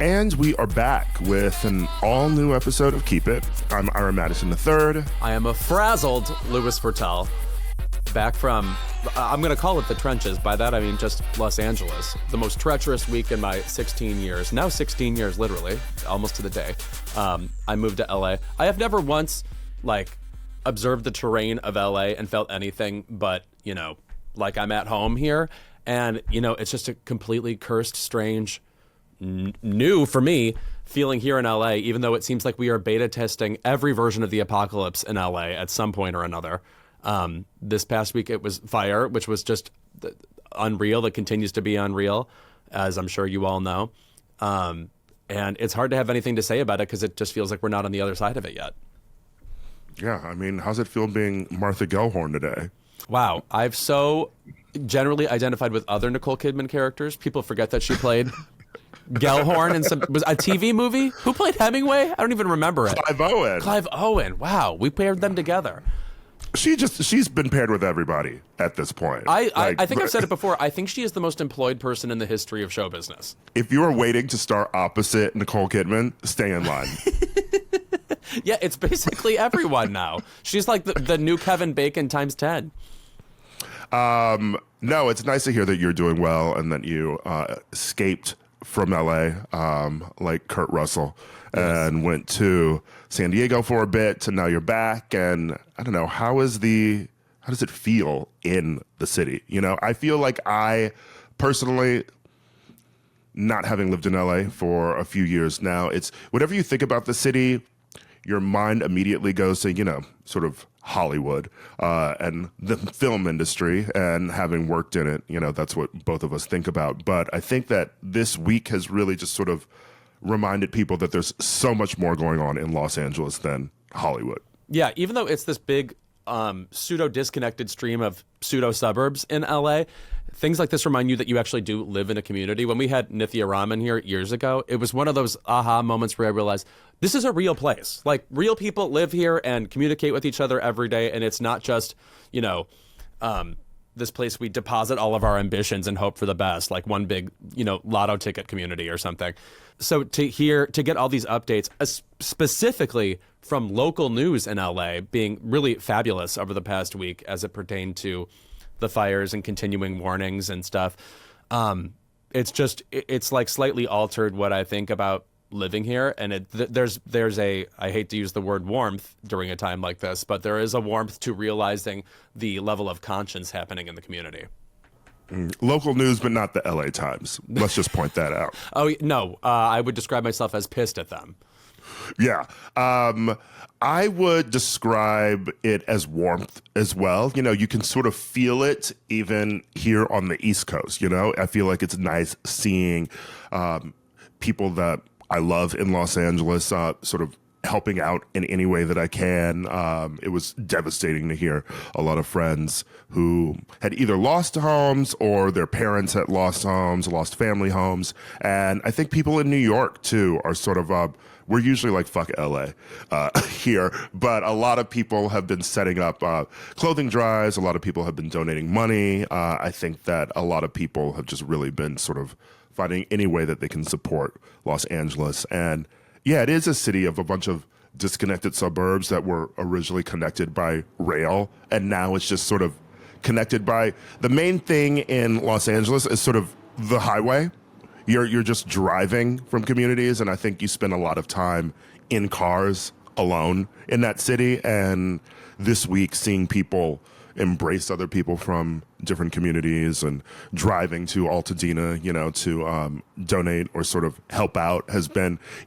And we are back with an all-new episode of Keep It. I'm Ira Madison III. I am a frazzled Louis Vertel. Back from, I'm going to call it the trenches. By that, I mean just Los Angeles. The most treacherous week in my 16 years. Now 16 years, literally, almost to the day. I moved to LA. I have never once, observed the terrain of LA and felt anything but, like I'm at home here. And, it's just a completely cursed, strange, new for me feeling here in LA, even though it seems like we are beta testing every version of the apocalypse in LA at some point or another. This past week it was fire, which was just unreal. It continues to be unreal, as I'm sure you all know. And it's hard to have anything to say about it because it just feels like we're not on the other side of it yet. Yeah, I mean, how's it feel being Martha Gellhorn today? Wow, I've so generally identified with other Nicole Kidman characters. People forget that she played Gellhorn in was a TV movie. Who played Hemingway? I don't even remember it. Clive Owen. Wow, we paired them together. She's been paired with everybody at this point. I think I've said it before. I think she is the most employed person in the history of show business. If you are waiting to star opposite Nicole Kidman, stay in line. Yeah, it's basically everyone now. She's like the new Kevin Bacon times 10. No, it's nice to hear that you're doing well and that you escaped from LA like Kurt Russell and went to San Diego for a bit to now you're back. And I don't know, how does it feel in the city? I feel like I personally, not having lived in LA for a few years now, it's whatever you think about the city, your mind immediately goes to, sort of Hollywood and the film industry, and having worked in it, that's what both of us think about. But I think that this week has really just sort of reminded people that there's so much more going on in Los Angeles than Hollywood. Yeah, even though it's this big pseudo-disconnected stream of pseudo-suburbs in LA, things like this remind you that you actually do live in a community. When we had Nithya Raman here years ago, it was one of those aha moments where I realized this is a real place. Like, real people live here and communicate with each other every day, and it's not just, this place we deposit all of our ambitions and hope for the best, like one big, lotto ticket community or something. So to get all these updates, specifically from local news in LA, being really fabulous over the past week as it pertained to the fires and continuing warnings and stuff. It's like slightly altered what I think about living here. And there's a, I hate to use the word warmth during a time like this, but there is a warmth to realizing the level of conscience happening in the community. Local news, but not the LA Times. Let's just point that out. Oh, no, I would describe myself as pissed at them. Yeah. I would describe it as warmth as well. You can sort of feel it even here on the East Coast. I feel like it's nice seeing people that I love in Los Angeles sort of helping out in any way that I can. It was devastating to hear a lot of friends who had either lost homes or their parents had lost homes, lost family homes. And I think people in New York, too, are sort of we're usually like, fuck LA here, but a lot of people have been setting up clothing drives. A lot of people have been donating money. I think that a lot of people have just really been sort of finding any way that they can support Los Angeles. And yeah, it is a city of a bunch of disconnected suburbs that were originally connected by rail, and now it's just sort of connected by, the main thing in Los Angeles is sort of the highway. You're just driving from communities, and I think you spend a lot of time in cars alone in that city. And this week, seeing people embrace other people from different communities and driving to Altadena, to donate or sort of help out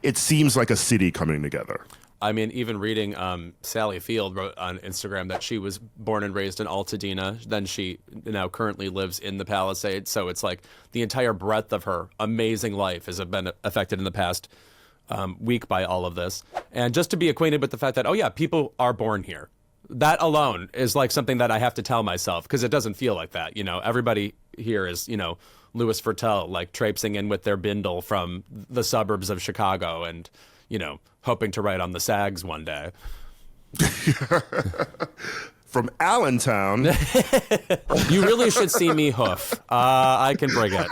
it seems like a city coming together. I mean, even reading Sally Field wrote on Instagram that she was born and raised in Altadena. Then she now currently lives in the Palisades. So it's like the entire breadth of her amazing life has been affected in the past week by all of this. And just to be acquainted with the fact that, oh yeah, people are born here. That alone is like something that I have to tell myself, because it doesn't feel like that. Everybody here is, Louis Vertel, like traipsing in with their bindle from the suburbs of Chicago and, hoping to write on the SAGs one day. from Allentown. You really should see me hoof. I can bring it.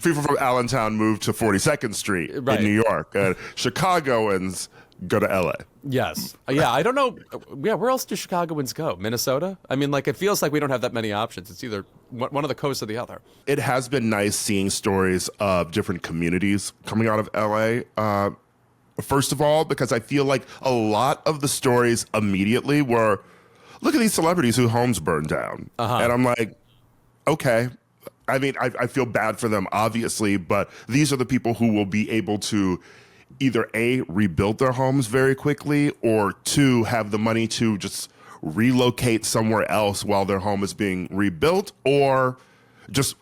People from Allentown move to 42nd Street in New York. Chicagoans go to LA. Yes. Yeah, I don't know. Yeah, where else do Chicagoans go? Minnesota? I mean, like, it feels like we don't have that many options. It's either one of the coasts or the other. It has been nice seeing stories of different communities coming out of LA. First of all, because I feel like a lot of the stories immediately were, look at these celebrities whose homes burned down. And I'm like, okay. I mean, I feel bad for them, obviously, but these are the people who will be able to either A, rebuild their homes very quickly, or two, have the money to just relocate somewhere else while their home is being rebuilt, or just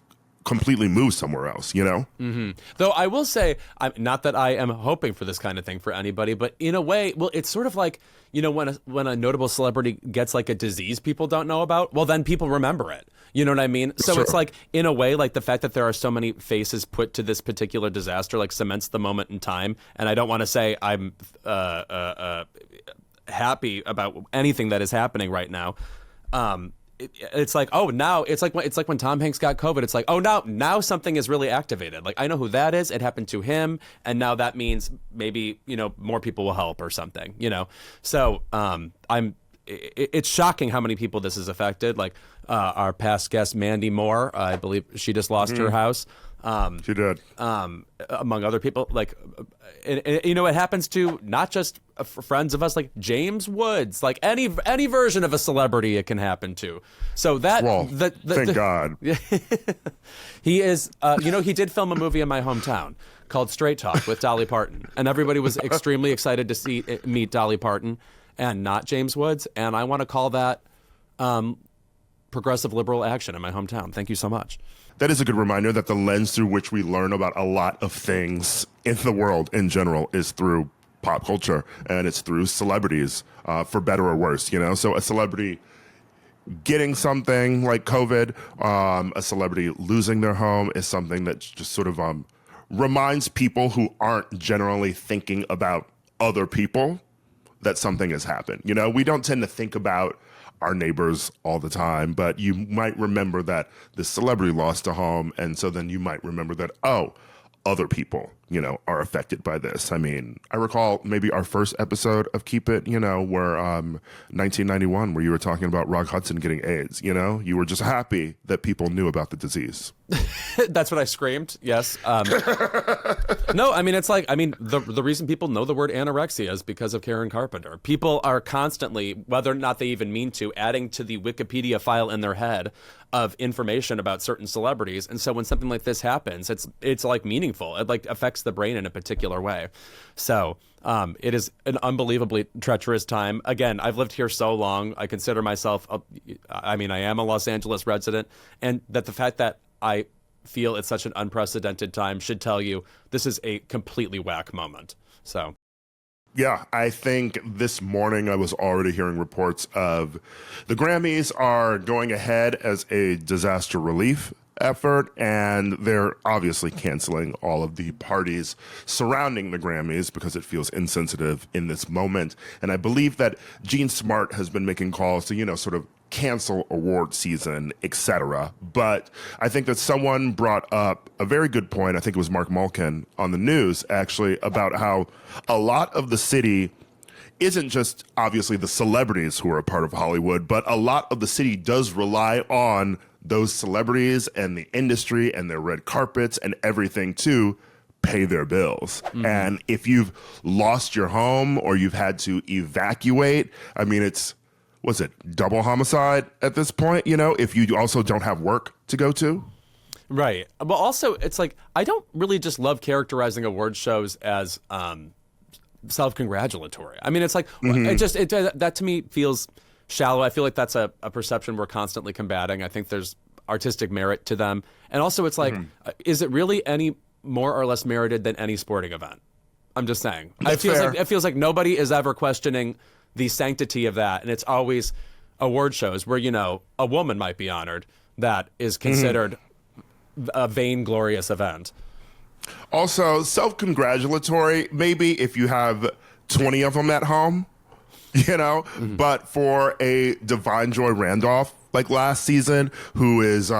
completely move somewhere else, you know? Mm-hmm. Though I will say, not that I am hoping for this kind of thing for anybody, but in a way, well, it's sort of like, you know, when a notable celebrity gets like a disease people don't know about, well, then people remember it. You know what I mean? So It's like, in a way, like the fact that there are so many faces put to this particular disaster, like cements the moment in time. And I don't want to say I'm happy about anything that is happening right now. It's like, oh, now it's like when Tom Hanks got COVID. It's like, oh, now something is really activated. Like, I know who that is. It happened to him, and now that means maybe, you know, more people will help or something. You know, so it's shocking how many people this has affected. Like our past guest Mandy Moore, I believe she just lost her house. She did. Among other people, like, you know, it happens to not just friends of us, like James Woods, like any version of a celebrity, it can happen to. So that, thank God. He is, you know, he did film a movie in my hometown called Straight Talk with Dolly Parton, and everybody was extremely excited to meet Dolly Parton and not James Woods. And I want to call that progressive liberal action in my hometown. Thank you so much. That is a good reminder that the lens through which we learn about a lot of things in the world in general is through pop culture, and it's through celebrities, for better or worse, you know? So a celebrity getting something like COVID, a celebrity losing their home is something that just sort of reminds people who aren't generally thinking about other people that something has happened. You know, we don't tend to think about our neighbors all the time, but you might remember that this celebrity lost a home, and so then you might remember that, oh, other people, you know, are affected by this. I mean, I recall maybe our first episode of Keep It, you know, where 1991, where you were talking about Rock Hudson getting AIDS, you know? You were just happy that people knew about the disease. That's what I screamed, yes. No, I mean, it's like, I mean, the reason people know the word anorexia is because of Karen Carpenter. People are constantly, whether or not they even mean to, adding to the Wikipedia file in their head of information about certain celebrities. And so when something like this happens, it's like meaningful. It like affects the brain in a particular way. So it is an unbelievably treacherous time. Again, I've lived here so long. I consider myself, I mean, I am a Los Angeles resident, and that the fact that I feel it's such an unprecedented time should tell you this is a completely whack moment. So. Yeah, I think this morning I was already hearing reports of the Grammys are going ahead as a disaster relief effort, and they're obviously canceling all of the parties surrounding the Grammys because it feels insensitive in this moment. And I believe that Gene Smart has been making calls to, you know, sort of cancel award season, etc. But I think that someone brought up a very good point. I think it was Mark Malkin on the news, actually, about how a lot of the city isn't just obviously the celebrities who are a part of Hollywood, but a lot of the city does rely on those celebrities and the industry and their red carpets and everything to pay their bills. Mm-hmm. And if you've lost your home or you've had to evacuate, I mean, was it double homicide at this point, you know, if you also don't have work to go to? Right. But also, it's like, I don't really just love characterizing award shows as self-congratulatory. I mean, it's like, that to me feels shallow. I feel like that's a perception we're constantly combating. I think there's artistic merit to them. And also, it's like, is it really any more or less merited than any sporting event? I'm just saying. It feels like nobody is ever questioning the sanctity of that, and it's always award shows where, you know, a woman might be honored that is considered a vainglorious event. Also, self-congratulatory, maybe if you have 20 of them at home, you know? But for a Divine Joy Randolph, like last season, who is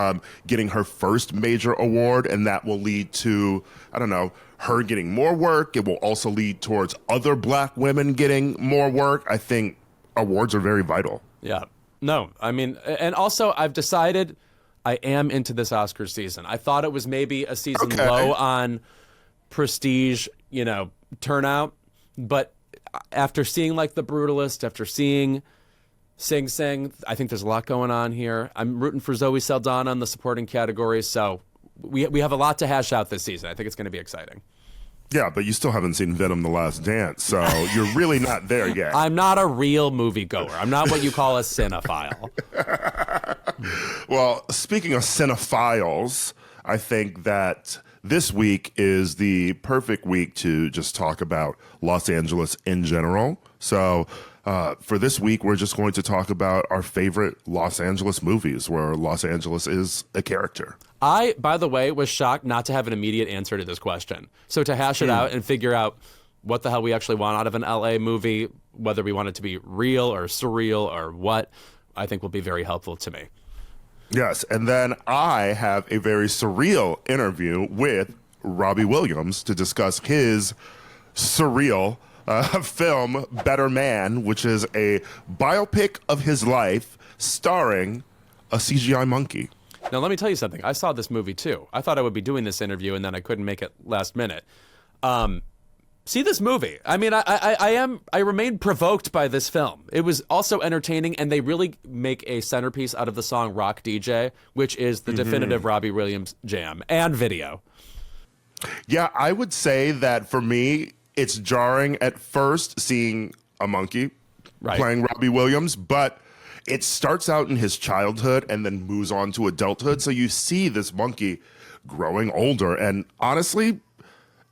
getting her first major award, and that will lead to, I don't know, her getting more work. It will also lead towards other Black women getting more work. I think awards are very vital. Yeah. No, I mean, and also I've decided I am into this Oscar season. I thought it was maybe a season low on prestige, you know, turnout. But after seeing like The Brutalist, after seeing Sing Sing, I think there's a lot going on here. I'm rooting for Zoe Saldana in the supporting category. So we have a lot to hash out this season. I think it's going to be exciting. Yeah, but you still haven't seen Venom: The Last Dance, so you're really not there yet. I'm not a real moviegoer. I'm not what you call a cinephile. Well, speaking of cinephiles, I think that this week is the perfect week to just talk about Los Angeles in general. So for this week, we're just going to talk about our favorite Los Angeles movies where Los Angeles is a character. I, by the way, was shocked not to have an immediate answer to this question. So to hash it out and figure out what the hell we actually want out of an LA movie, whether we want it to be real or surreal or what, I think will be very helpful to me. Yes, and then I have a very surreal interview with Robbie Williams to discuss his surreal film, Better Man, which is a biopic of his life starring a CGI monkey. Now, let me tell you something. I saw this movie, too. I thought I would be doing this interview, and then I couldn't make it last minute. See this movie. I mean, I remain provoked by this film. It was also entertaining, and they really make a centerpiece out of the song Rock DJ, which is the definitive Robbie Williams jam and video. Yeah, I would say that for me, it's jarring at first seeing a monkey playing Robbie Williams, but it starts out in his childhood and then moves on to adulthood. So you see this monkey growing older. And honestly,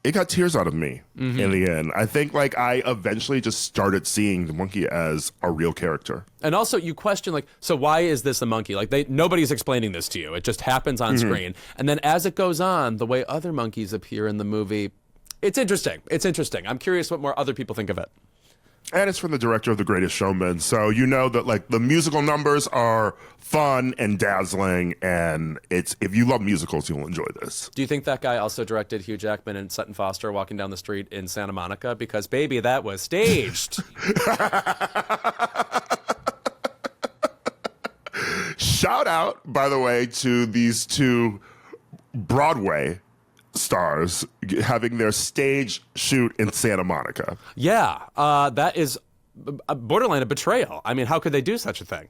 it got tears out of me in the end. I think like I eventually just started seeing the monkey as a real character. And also you question like, so why is this a monkey? Like nobody's explaining this to you. It just happens on screen. And then as it goes on, the way other monkeys appear in the movie, it's interesting. It's interesting. I'm curious what more other people think of it. And it's from the director of The Greatest Showman. So you know that like the musical numbers are fun and dazzling. And it's if you love musicals, you'll enjoy this. Do you think that guy also directed Hugh Jackman and Sutton Foster walking down the street in Santa Monica? Because, baby, that was staged. Shout out, by the way, to these two Broadway stars having their stage shoot in Santa Monica. Yeah, that is a borderline a betrayal. I mean, how could they do such a thing?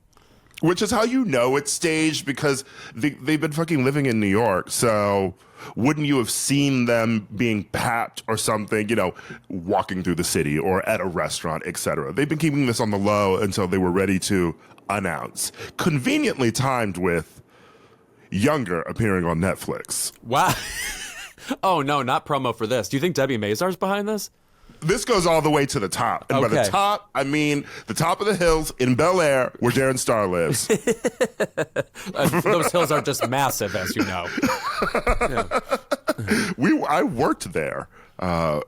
Which is how you know it's staged, because they've been fucking living in New York. So wouldn't you have seen them being papped or something, you know, walking through the city or at a restaurant, etc. They've been keeping this on the low until they were ready to announce. Conveniently timed with Younger appearing on Netflix. Wow. Oh, no, not promo for this. Do you think Debbie Mazar's behind this? This goes all the way to the top. And by the top, I mean the top of the hills in Bel Air where Darren Star lives. Those hills are just massive, as you know. Yeah. I worked there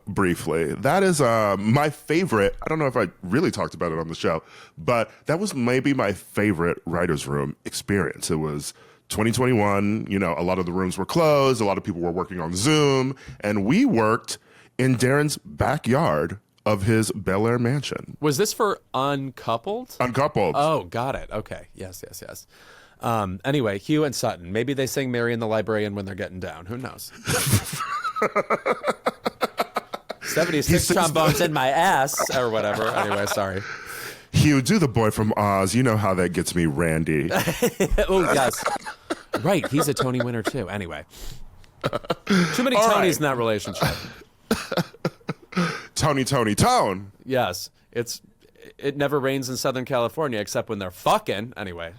briefly. That is my favorite. I don't know if I really talked about it on the show, but that was maybe my favorite writer's room experience. It was 2021, you know, a lot of the rooms were closed. A lot of people were working on Zoom, and we worked in Darren's backyard of his Bel Air mansion. Was this for Uncoupled? Uncoupled. Oh, got it. Okay. Yes. Anyway, Hugh and Sutton. Maybe they sing Mary and the Librarian when they're getting down. Who knows? 76 trombones in my ass, or whatever. Anyway, sorry. Hugh, do the boy from Oz. You know how that gets me, Randy. Oh, yes. Right, he's a Tony winner, too. Anyway. Too many Tonys in that relationship. Tone. Yes. It never rains in Southern California except when they're fucking. Anyway.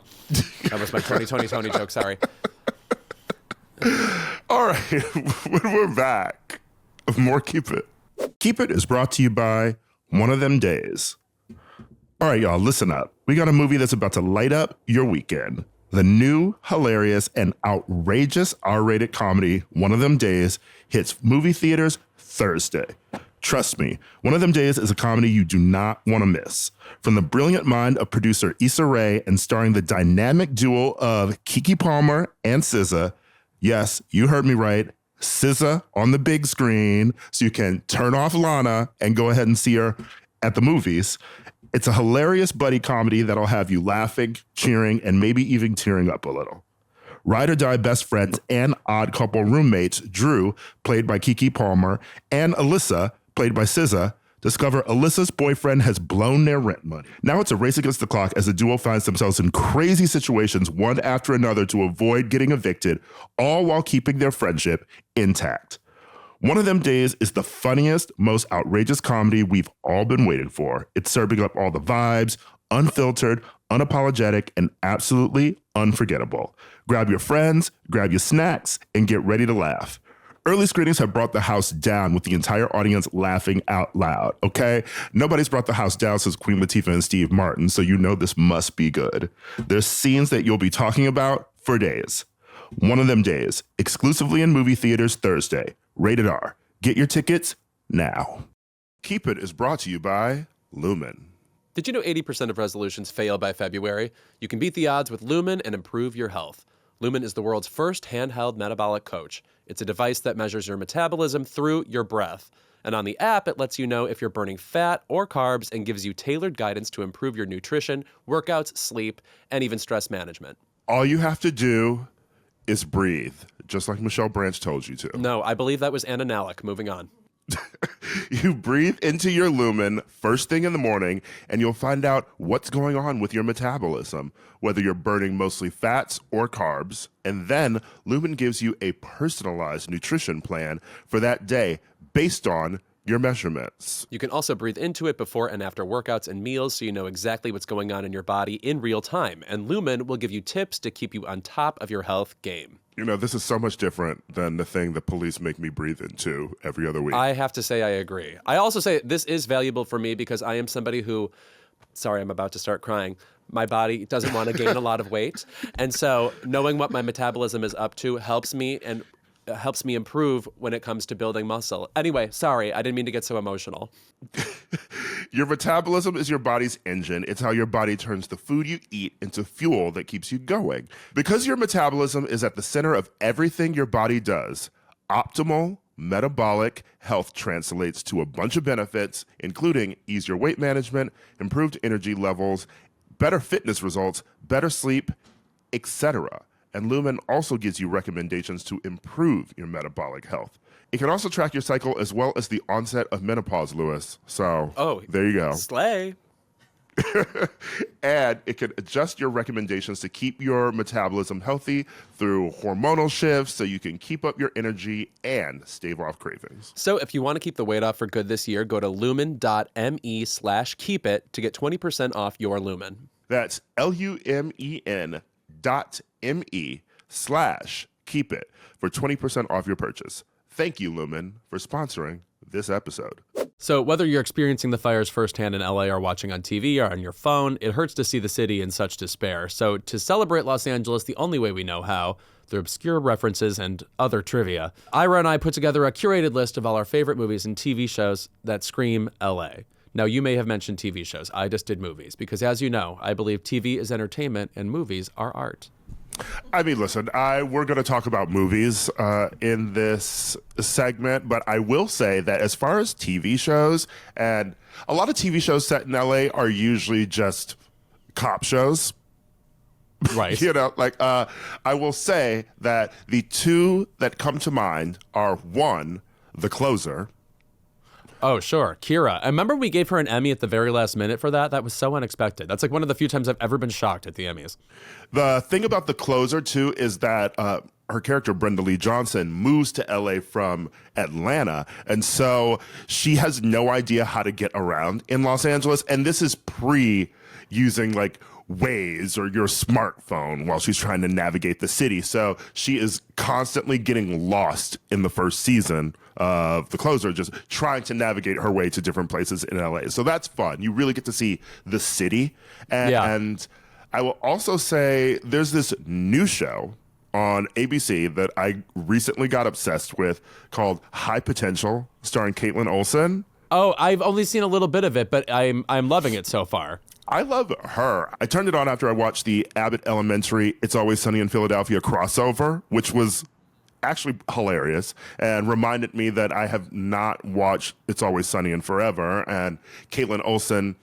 That was my Tony joke, sorry. All right, when we're back, more Keep It. Keep It is brought to you by One of Them Days. All right, y'all, listen up. We got a movie that's about to light up your weekend. The new, hilarious, and outrageous R-rated comedy, One of Them Days, hits movie theaters Thursday. Trust me, One of Them Days is a comedy you do not want to miss. From the brilliant mind of producer Issa Rae and starring the dynamic duo of Keke Palmer and SZA. Yes, you heard me right. SZA on the big screen, so you can turn off Lana and go ahead and see her at the movies. It's a hilarious buddy comedy that'll have you laughing, cheering, and maybe even tearing up a little. Ride or die best friends and odd couple roommates, Drew, played by Keke Palmer, and Alyssa, played by SZA, discover Alyssa's boyfriend has blown their rent money. Now it's a race against the clock as the duo finds themselves in crazy situations one after another to avoid getting evicted, all while keeping their friendship intact. One of Them Days is the funniest, most outrageous comedy we've all been waiting for. It's serving up all the vibes, unfiltered, unapologetic, and absolutely unforgettable. Grab your friends, grab your snacks, and get ready to laugh. Early screenings have brought the house down with the entire audience laughing out loud, okay? Nobody's brought the house down since Queen Latifah and Steve Martin, so you know this must be good. There's scenes that you'll be talking about for days. One of Them Days, exclusively in movie theaters Thursday. Rated R. Get your tickets now. Keep It is brought to you by Lumen. Did you know 80% of resolutions fail by February? You can beat the odds with Lumen and improve your health. Lumen is the world's first handheld metabolic coach. It's a device that measures your metabolism through your breath. And on the app, it lets you know if you're burning fat or carbs and gives you tailored guidance to improve your nutrition, workouts, sleep, and even stress management. All you have to do is breathe, just like Michelle Branch told you to. No, I believe that was Anna Nalick. Moving on. You breathe into your Lumen first thing in the morning, and you'll find out what's going on with your metabolism, whether you're burning mostly fats or carbs. And then Lumen gives you a personalized nutrition plan for that day based on your measurements. You can also breathe into it before and after workouts and meals so you know exactly what's going on in your body in real time. And Lumen will give you tips to keep you on top of your health game. You know, this is so much different than the thing the police make me breathe into every other week. I have to say I agree. I also say this is valuable for me because I am somebody who, sorry, I'm about to start crying. My body doesn't want to gain a lot of weight. And so knowing what my metabolism is up to helps me and helps me improve when it comes to building muscle. Anyway, sorry, I didn't mean to get so emotional. Your metabolism is your body's engine. It's how your body turns the food you eat into fuel that keeps you going. Because your metabolism is at the center of everything your body does, optimal metabolic health translates to a bunch of benefits, including easier weight management, improved energy levels, better fitness results, better sleep, etc. And Lumen also gives you recommendations to improve your metabolic health. It can also track your cycle as well as the onset of menopause, Louis. So, there you go. Slay. And it can adjust your recommendations to keep your metabolism healthy through hormonal shifts so you can keep up your energy and stave off cravings. So if you want to keep the weight off for good this year, go to lumen.me/keepit to get 20% off your Lumen. That's LUMEN.me/keepit for 20% off your purchase. Thank you, Lumen, for sponsoring this episode. So whether you're experiencing the fires firsthand in LA or watching on TV or on your phone, it hurts to see the city in such despair. So to celebrate Los Angeles the only way we know how, through obscure references and other trivia, Ira and I put together a curated list of all our favorite movies and TV shows that scream LA. Now, you may have mentioned TV shows. I just did movies because, as you know, I believe TV is entertainment and movies are art. I mean, listen, we're going to talk about movies in this segment, but I will say that as far as TV shows, and a lot of TV shows set in LA are usually just cop shows. Right. You know, like I will say that the two that come to mind are, one, The Closer. Oh, sure. Kira. I remember we gave her an Emmy at the very last minute for that. That was so unexpected. That's like one of the few times I've ever been shocked at the Emmys. The thing about The Closer, too, is that her character, Brenda Lee Johnson, moves to LA from Atlanta. And so she has no idea how to get around in Los Angeles. And this is using like Waze or your smartphone while she's trying to navigate the city. So she is constantly getting lost in the first season of The Closer, just trying to navigate her way to different places in LA. So that's fun. You really get to see the city. And I will also say there's this new show on ABC that I recently got obsessed with called High Potential, starring Caitlin Olsen. Oh, I've only seen a little bit of it, but I'm loving it so far. I love her. I turned it on after I watched the Abbott Elementary It's Always Sunny in Philadelphia crossover, which was actually hilarious and reminded me that I have not watched It's Always Sunny in forever. And Caitlin Olsen,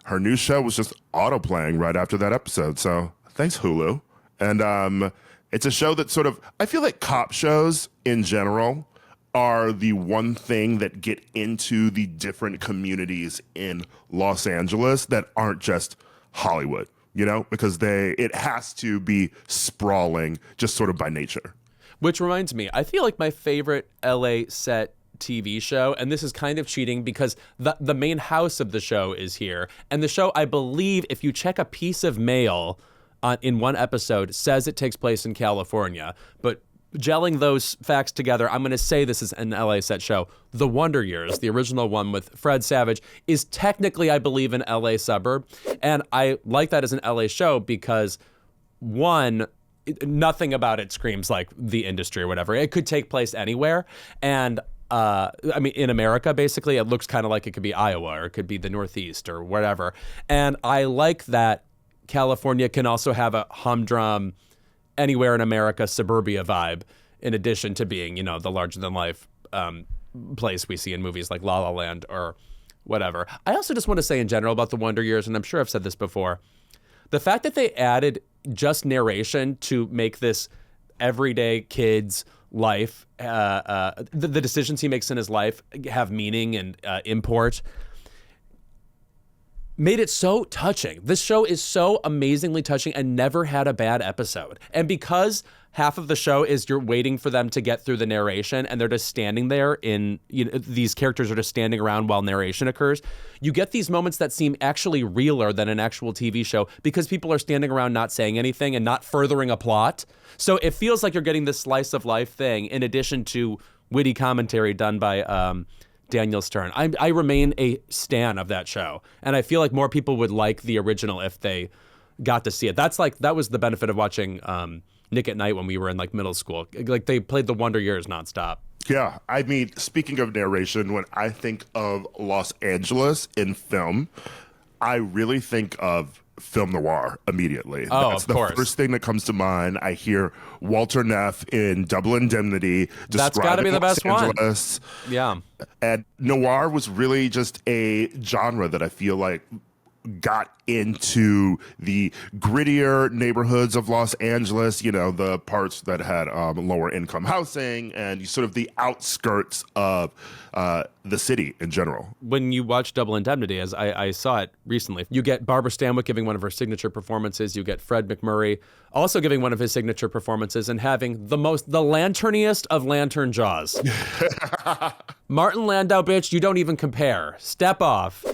her new show was just auto-playing right after that episode. So thanks, Hulu. And it's a show that sort of, I feel like cop shows in general are the one thing that get into the different communities in Los Angeles that aren't just Hollywood, you know, because it has to be sprawling just sort of by nature. Which reminds me, I feel like my favorite LA set TV show, and this is kind of cheating because the main house of the show is here. And the show, I believe, if you check a piece of mail in one episode, says it takes place in California. But gelling those facts together, I'm going to say this is an LA set show. The Wonder Years, the original one with Fred Savage, is technically, I believe, an LA suburb. And I like that as an LA show because, one, nothing about it screams like the industry or whatever. It could take place anywhere. And I mean, in America, basically, it looks kind of like it could be Iowa or it could be the Northeast or whatever. And I like that California can also have a humdrum, anywhere in America suburbia vibe, in addition to being, you know, the larger than life place we see in movies like La La Land or whatever. I also just want to say in general about the Wonder Years, and I'm sure I've said this before, the fact that they added just narration to make this everyday kid's life, the decisions he makes in his life have meaning and import, made it so touching. This show is so amazingly touching and never had a bad episode. And because half of the show is you're waiting for them to get through the narration and they're just standing there these characters are just standing around while narration occurs, you get these moments that seem actually realer than an actual TV show because people are standing around not saying anything and not furthering a plot. So it feels like you're getting this slice of life thing in addition to witty commentary done by Daniel Stern. I remain a stan of that show, and I feel like more people would like the original if they got to see it. That was the benefit of watching Nick at Night when we were in like middle school. Like they played the Wonder Years nonstop. Yeah, I mean, speaking of narration, when I think of Los Angeles in film, I really think of film noir immediately. Oh, That's of course. The first thing that comes to mind. I hear Walter Neff in Double Indemnity That's got to be the best one. Yeah. And noir was really just a genre that I feel like got into the grittier neighborhoods of Los Angeles, you know, the parts that had lower income housing and sort of the outskirts of the city in general. When you watch Double Indemnity, as I saw it recently, you get Barbara Stanwyck giving one of her signature performances. You get Fred McMurray also giving one of his signature performances and having the lanterniest of lantern jaws. Martin Landau, bitch, you don't even compare. Step off.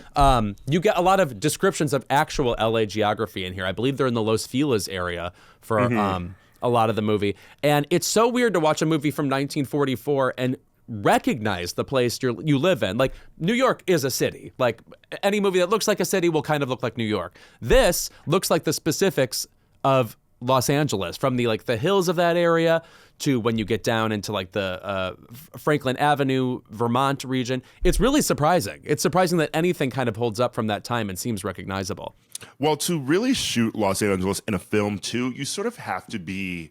You get a lot of descriptions of actual LA geography in here. I believe they're in the Los Feliz area for a lot of the movie. And it's so weird to watch a movie from 1944 and recognize the place you live in. Like, New York is a city. Like, any movie that looks like a city will kind of look like New York. This looks like the specifics of Los Angeles, from the hills of that area to when you get down into like the Franklin Avenue, Vermont region. It's really surprising. It's surprising that anything kind of holds up from that time and seems recognizable. Well, to really shoot Los Angeles in a film too, you sort of have to be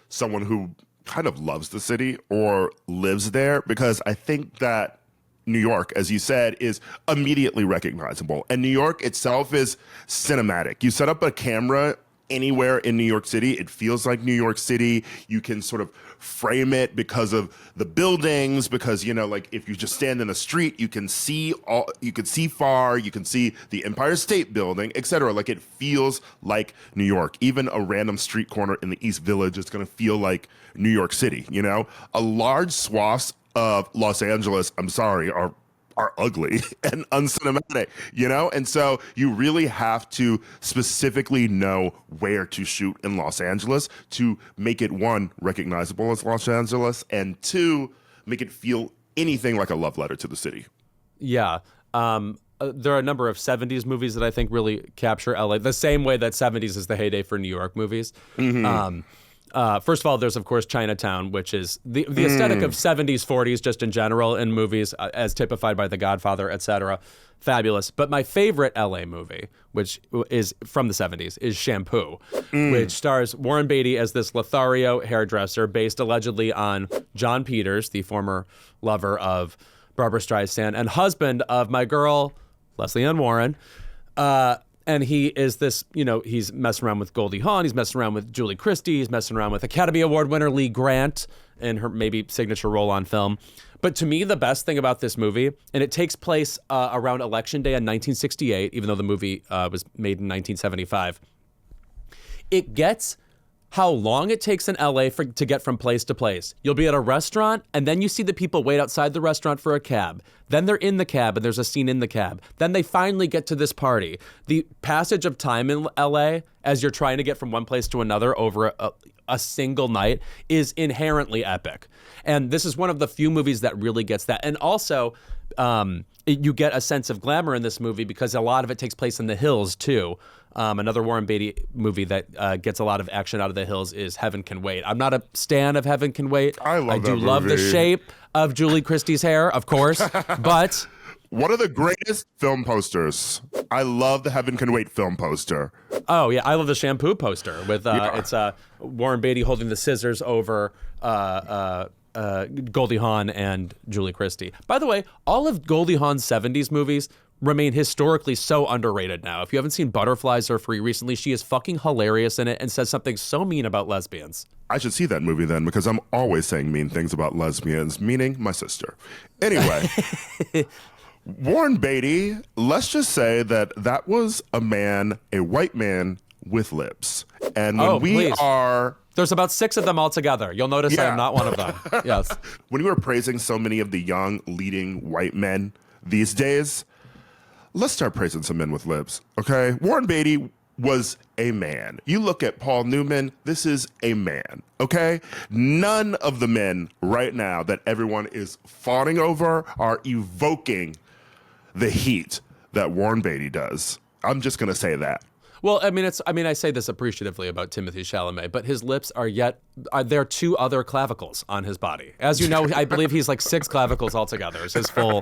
someone who kind of loves the city or lives there, because I think that New York, as you said, is immediately recognizable. And New York itself is cinematic. You set up a camera anywhere in New York City, it feels like New York City. You can sort of frame it because of the buildings, because, you know, like if you just stand in the street, you can see far, you can see the Empire State Building, etc. Like, it feels like New York. Even a random street corner in the East Village is going to feel like New York City, you know? A large swaths of Los Angeles, I'm sorry, are ugly and uncinematic, you know? And so you really have to specifically know where to shoot in Los Angeles to make it, one, recognizable as Los Angeles, and two, make it feel anything like a love letter to the city. Yeah. There are a number of 70s movies that I think really capture LA the same way that 70s is the heyday for New York movies. Mm-hmm. First of all, there's, of course, Chinatown, which is the aesthetic of 70s, 40s, just in general in movies, as typified by The Godfather, etc. Fabulous. But my favorite LA movie, which is from the 70s, is Shampoo, which stars Warren Beatty as this Lothario hairdresser based allegedly on John Peters, the former lover of Barbra Streisand and husband of my girl, Leslie Ann Warren. And he is this, he's messing around with Goldie Hawn, he's messing around with Julie Christie, he's messing around with Academy Award winner Lee Grant in her maybe signature role on film. But to me, the best thing about this movie, and it takes place around Election Day in 1968, even though the movie was made in 1975, it gets how long it takes in LA to get from place to place. You'll be at a restaurant, and then you see the people wait outside the restaurant for a cab. Then they're in the cab, and there's a scene in the cab. Then they finally get to this party. The passage of time in LA, as you're trying to get from one place to another over a single night, is inherently epic. And this is one of the few movies that really gets that. And also, you get a sense of glamour in this movie because a lot of it takes place in the hills, too. Another Warren Beatty movie that gets a lot of action out of the hills is Heaven Can Wait. I'm not a stan of Heaven Can Wait. I do love the shape of Julie Christie's hair, of course, but... One of the greatest film posters. I love the Heaven Can Wait film poster. Oh, yeah. I love the Shampoo poster with it's Warren Beatty holding the scissors over Goldie Hawn and Julie Christie. By the way, all of Goldie Hawn's 70s movies remain historically so underrated now. If you haven't seen Butterflies Are Free recently, she is fucking hilarious in it and says something so mean about lesbians. I should see that movie then, because I'm always saying mean things about lesbians, meaning my sister. Anyway, Warren Beatty, let's just say that was a white man with lips. And when there's about 6 of them altogether. You'll notice I am not one of them. Yes. When you were praising so many of the young leading white men these days, let's start praising some men with lips, okay? Warren Beatty was a man. You look at Paul Newman, this is a man, okay? None of the men right now that everyone is fawning over are evoking the heat that Warren Beatty does. I'm just going to say that. Well, I say this appreciatively about Timothée Chalamet, but his lips there are 2 other clavicles on his body. As you know, I believe he's like 6 clavicles altogether. It's his full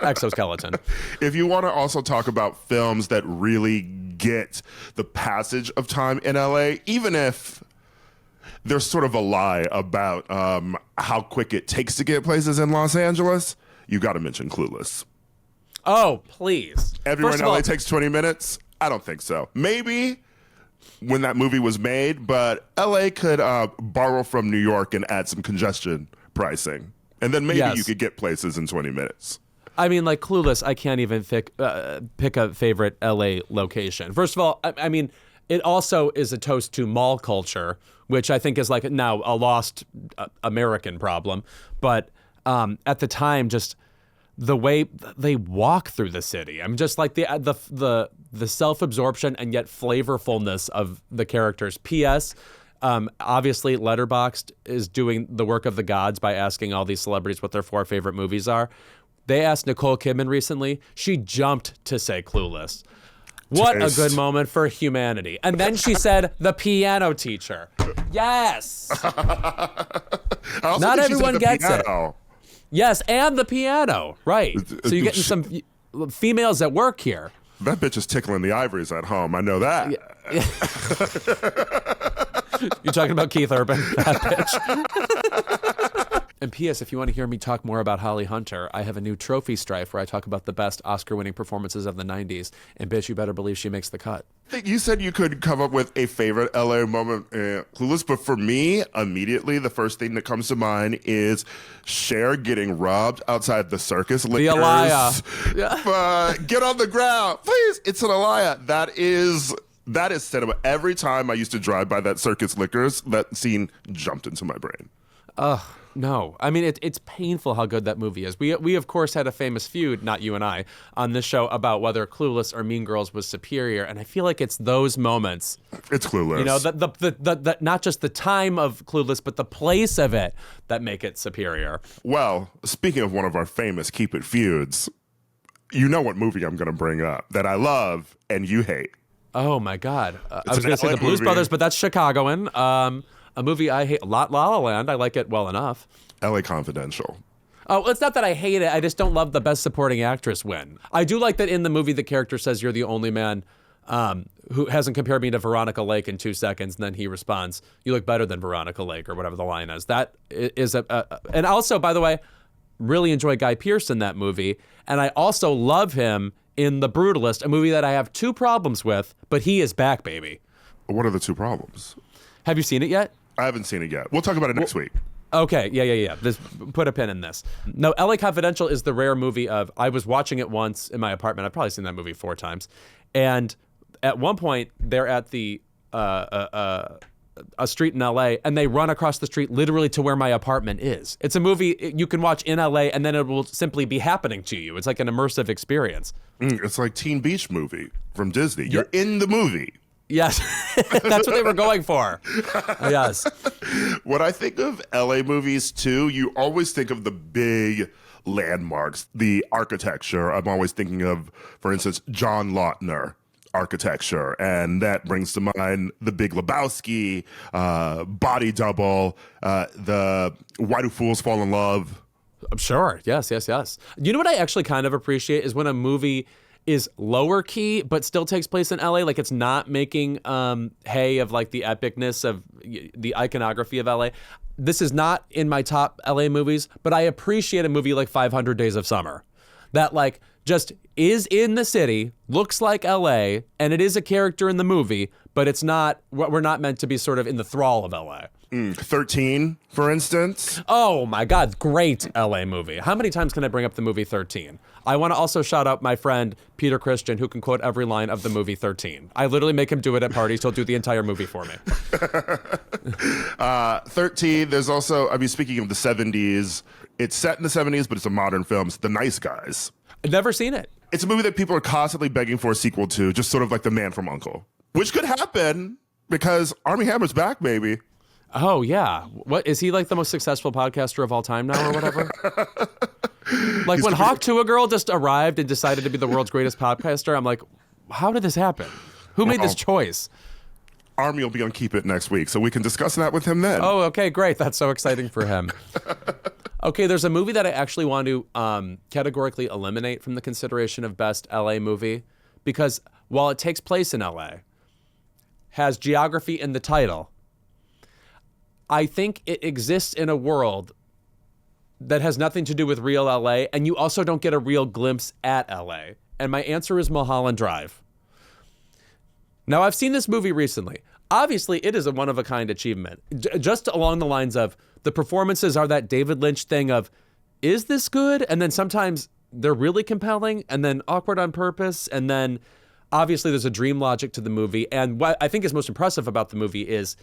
exoskeleton. If you want to also talk about films that really get the passage of time in LA, even if there's sort of a lie about how quick it takes to get places in Los Angeles, you got to mention Clueless. Oh, please. Everywhere in LA takes 20 minutes? I don't think so. Maybe when that movie was made, but LA could borrow from New York and add some congestion pricing. And then maybe you could get places in 20 minutes. I mean, like Clueless, I can't even pick a favorite LA location. First of all, I mean, it also is a toast to mall culture, which I think is like now a lost American problem. But at the time, just the way they walk through the city. I'm just like the self-absorption and yet flavorfulness of the characters. P.S. Obviously, Letterboxd is doing the work of the gods by asking all these celebrities what their 4 favorite movies are. They asked Nicole Kidman recently. She jumped to say Clueless. What a good moment for humanity. And then she said The Piano Teacher. Yes. Not everyone gets it. Yes, and the piano. Right. So you're getting some females at work here. That bitch is tickling the ivories at home. I know that. You're talking about Keith Urban, that bitch. And P.S., if you want to hear me talk more about Holly Hunter, I have a new Trophy Strife where I talk about the best Oscar-winning performances of the 90s. And bitch, you better believe she makes the cut. You said you could come up with a favorite LA moment in Clueless, but for me, immediately, the first thing that comes to mind is Cher getting robbed outside the circus. The Alaya. Get on the ground, please. It's an Alaya. That is cinema. Every time I used to drive by that Circus Liquors, that scene jumped into my brain. No. I mean, it's painful how good that movie is. We of course, had a famous feud, not you and I, on this show about whether Clueless or Mean Girls was superior. And I feel like it's those moments. It's Clueless. You know, the not just the time of Clueless, but the place of it that make it superior. Well, speaking of one of our famous Keep It feuds, you know what movie I'm going to bring up that I love and you hate. Oh, my God. I was going to say the Blues Brothers, but that's Chicagoan. A movie I hate, La La Land. I like it well enough. LA Confidential. Oh, it's not that I hate it. I just don't love the best supporting actress win. I do like that in the movie the character says you're the only man who hasn't compared me to Veronica Lake in 2 seconds, and then he responds, "You look better than Veronica Lake," or whatever the line is. That is and also, by the way, really enjoy Guy Pearce in that movie, and I also love him in The Brutalist, a movie that I have 2 problems with, but he is back, baby. What are the 2 problems? Have you seen it yet? I haven't seen it yet. We'll talk about it next week. Okay, yeah. Put a pin in this. No, LA Confidential is the rare movie of, I was watching it once in my apartment. I've probably seen that movie 4 times. And at one point, they're at the a street in LA, and they run across the street literally to where my apartment is. It's a movie you can watch in LA, and then it will simply be happening to you. It's like an immersive experience. It's like Teen Beach Movie from Disney. You're in the movie. Yes, that's what they were going for. Yes. When I think of LA movies too, you always think of the big landmarks, the architecture. I'm always thinking of, for instance, John Lautner architecture, and that brings to mind The Big Lebowski, Body Double, the Why Do Fools Fall in Love? Sure. Yes. You know what I actually kind of appreciate is when a movie is lower key but still takes place in LA. Like, it's not making hay of like the epicness of the iconography of LA. This is not in my top LA movies, but I appreciate a movie like 500 Days of Summer that like just is in the city, looks like LA, and it is a character in the movie, but it's not, we're not meant to be sort of in the thrall of LA. 13, for instance. Oh my God, great LA movie. How many times can I bring up the movie 13? I want to also shout out my friend Peter Christian, who can quote every line of the movie 13. I literally make him do it at parties. He'll do the entire movie for me. 13, there's also, I mean, speaking of the 70s, it's set in the 70s, but it's a modern film. It's The Nice Guys. I've never seen it. It's a movie that people are constantly begging for a sequel to, just sort of like The Man from U.N.C.L.E., which could happen because Armie Hammer's back, baby. Oh, yeah. What, is he like the most successful podcaster of all time now or whatever? Like He's when Hawk Tuah Girl just arrived and decided to be the world's greatest podcaster, I'm like, how did this happen? Who made this choice? Armie will be on Keep It next week, so we can discuss that with him then. Oh, okay, great. That's so exciting for him. Okay, there's a movie that I actually want to categorically eliminate from the consideration of best LA movie because while it takes place in LA, has geography in the title, I think it exists in a world that has nothing to do with real LA, and you also don't get a real glimpse at LA. And my answer is Mulholland Drive. Now, I've seen this movie recently. Obviously, it is a one-of-a-kind achievement. Just along the lines of the performances are that David Lynch thing of, is this good? And then sometimes they're really compelling, and then awkward on purpose, and then obviously there's a dream logic to the movie. And what I think is most impressive about the movie is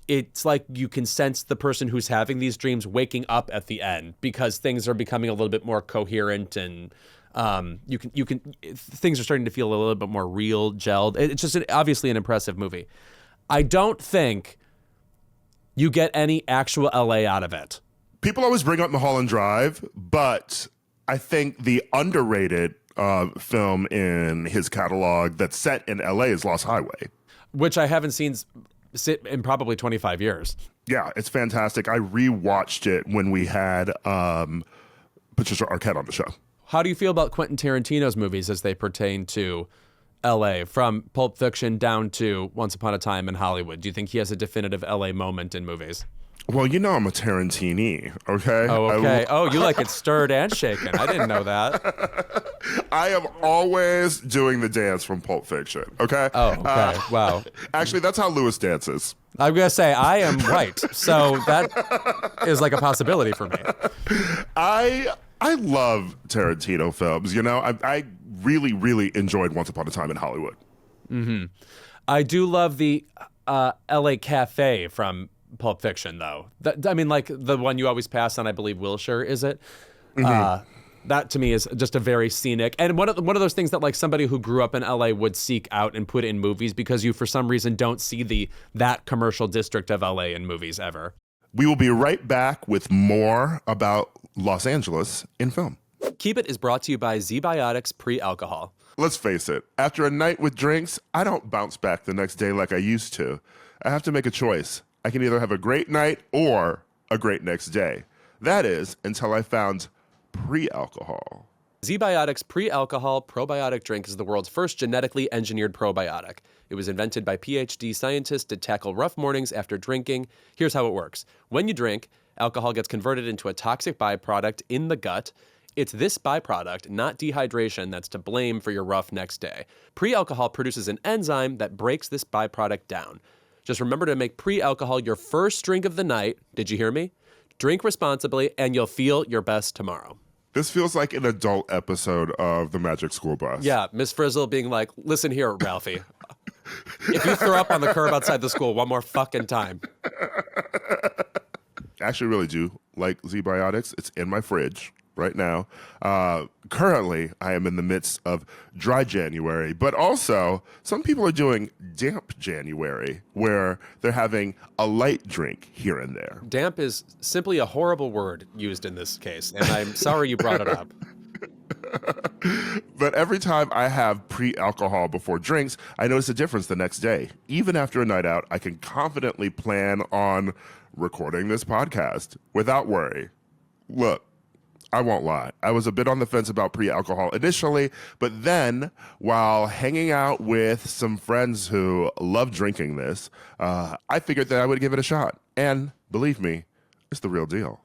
it's like you can sense the person who's having these dreams waking up at the end because things are becoming a little bit more coherent and things are starting to feel a little bit more real, gelled. It's just obviously an impressive movie. I don't think you get any actual LA out of it. People always bring up Mulholland Drive, but I think the underrated film in his catalog that's set in LA is Lost Highway, which I haven't seen in probably 25 years. Yeah, it's fantastic. I rewatched it when we had Patricia Arquette on the show. How do you feel about Quentin Tarantino's movies as they pertain to LA, from Pulp Fiction down to Once Upon a Time in Hollywood? Do you think he has a definitive LA moment in movies? Well, you know I'm a Tarantini, okay? Oh, okay. Oh, you like it stirred and shaken. I didn't know that. I am always doing the dance from Pulp Fiction, okay? Oh, okay. Wow. Actually, that's how Lewis dances. I'm going to say I am right. So that is like a possibility for me. I love Tarantino films, you know? I really, really enjoyed Once Upon a Time in Hollywood. Mm-hmm. I do love the LA Cafe from Pulp Fiction, though. I mean, like the one you always pass on, I believe Wilshire, is it? Mm-hmm. That to me is just a very scenic, and one of those things that like somebody who grew up in LA would seek out and put in movies because you for some reason don't see that commercial district of LA in movies ever. We will be right back with more about Los Angeles in film. Keep It is brought to you by Z-Biotics Pre-Alcohol. Let's face it, after a night with drinks, I don't bounce back the next day like I used to. I have to make a choice. I can either have a great night or a great next day. That is, until I found pre-alcohol. ZBiotics pre-alcohol probiotic drink is the world's first genetically engineered probiotic. It was invented by PhD scientists to tackle rough mornings after drinking. Here's how it works. When you drink, alcohol gets converted into a toxic byproduct in the gut. It's this byproduct, not dehydration, that's to blame for your rough next day. Pre-alcohol produces an enzyme that breaks this byproduct down. Just remember to make pre-alcohol your first drink of the night. Did you hear me? Drink responsibly, and you'll feel your best tomorrow. This feels like an adult episode of The Magic School Bus. Yeah, Miss Frizzle being like, listen here, Ralphie. If you throw up on the curb outside the school one more fucking time. I actually really do like ZBiotics. It's in my fridge right now. Currently, I am in the midst of dry January, but also some people are doing damp January, where they're having a light drink here and there. Damp is simply a horrible word used in this case, and I'm sorry you brought it up. But every time I have pre-alcohol before drinks, I notice a difference the next day. Even after a night out, I can confidently plan on recording this podcast without worry. Look, I won't lie. I was a bit on the fence about pre-alcohol initially, but then while hanging out with some friends who love drinking this, I figured that I would give it a shot. And believe me, it's the real deal.